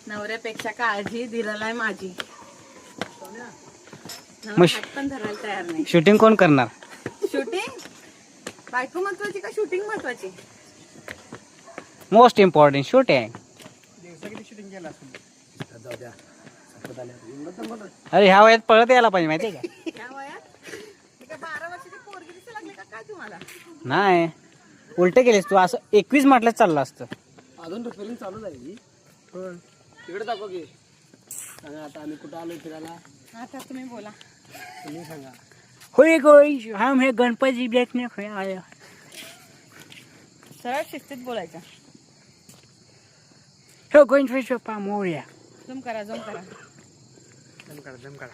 नवऱ्यापेक्षा काळजी दिलेला माझी. पण धरायला तयार नाही. शूटिंग कोण करणार? शूटिंग बायको महत्वाची का शूटिंग महत्वाची? Most important shooting. अरे ह्या वयात पळत यायला पाहिजे माहितीये का? ह्या वयात 12 वर्षाची पोरगी दिसायला लागली का काय तुम्हाला? नाही उलट गेलेस तू. असं 21 म्हटलं चाललं असतं. अजून रिपेअरिंग चालू झाली. तिकडे दाखव की. सांगा आता आम्ही कुठं आलोय फिरायला. आता तुम्ही बोला. तुम्ही सांगा. होय गोई हम हे गणपती देखने आया. सरळ शिस्तीत बोलायचं. हो गणपती बाप्पा मोरया. झूम करा झूम करा जम करा.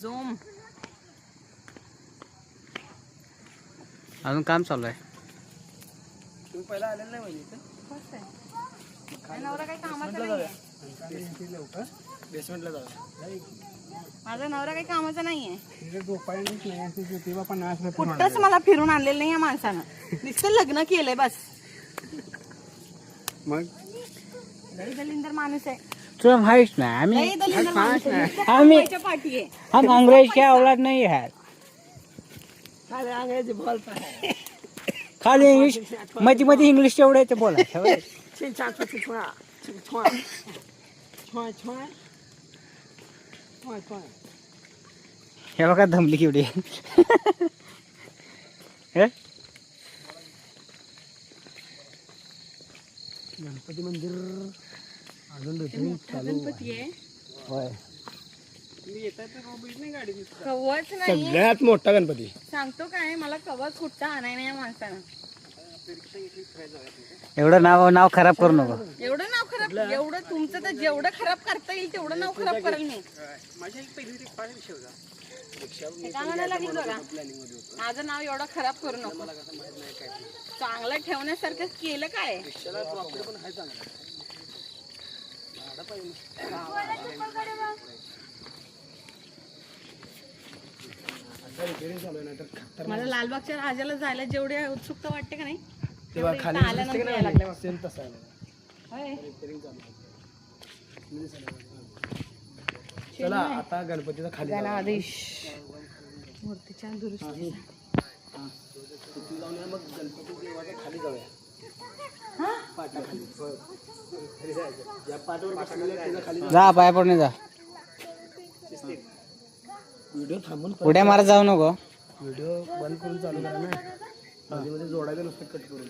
झूम. अजून काम चालू आहे. तुम्ही पहिला आलेला नाही म्हणजे इथं? फर्स्ट आहे. नवरा काही कामाचा नाहीये. बेसमेंटला जाऊया. माझा नवरा काही कामाचा नाहीये. नाही कुठंच मला फिरून आणलेलं नाही या माणसानं. नुसतं लग्न केलंय बस. मग लई दलिंदर माणूस आहे. तुला माहित नाही आम्ही लई दलिंदर माणूस आहे. नुसतं आम्ही- कमवायच्या पाठी आहे. हम अंग्रेज के औलाद नहीं है. काय अंग्रेजी बोलता है. खाली इंग्लिश मध्ये मध्ये इंग्लिश एवढं ते बोलायचं. हे बघा धमली केवढी. गणपती मंदिर अजून ते मोठा गणपती आहे. होय. कवच नाही. सगळ्यात मोठा गणपती. सांगतो काय मला कवच कुठचा आणाय नाही या माणसानं. एवढं नाव खराब करू नको. एवढं नाव खराब. एवढं तुमचं तर जेवढं खराब करता येईल तेवढं नाव खराब करेल मी. हे काय म्हणायला लागली बघा. माझं नाव एवढं खराब करू नको. चांगलं ठेवण्यासारखं केलं काय? मला लालबागच्या राजाला जायला जेवढी उत्सुकता वाटते का नाही तेव्हा तेवढी खाली इथं आल्यानंतर यायला लागले बघ. सेम तसा आहे. होय. रिपेअरिंग चालू आहे. चला आता गणपतीचा खाली जाऊया. गणाधीश मूर्तीच्या दुरुस्ती. तिथे जाऊन या, मग गणपती देवाच्या खाली जाऊया. पाटाखाली. होय. खाली जायचं. ज्या पाटावर बसलेलं आहे त्याच्या खाली जा पाय पडणे जा. व्हिडिओ थांबून उड्या मारत जाऊ नको. व्हिडिओ बंद करून चालू करा ना. मध्ये मध्ये जोडायला नसतं कट करून.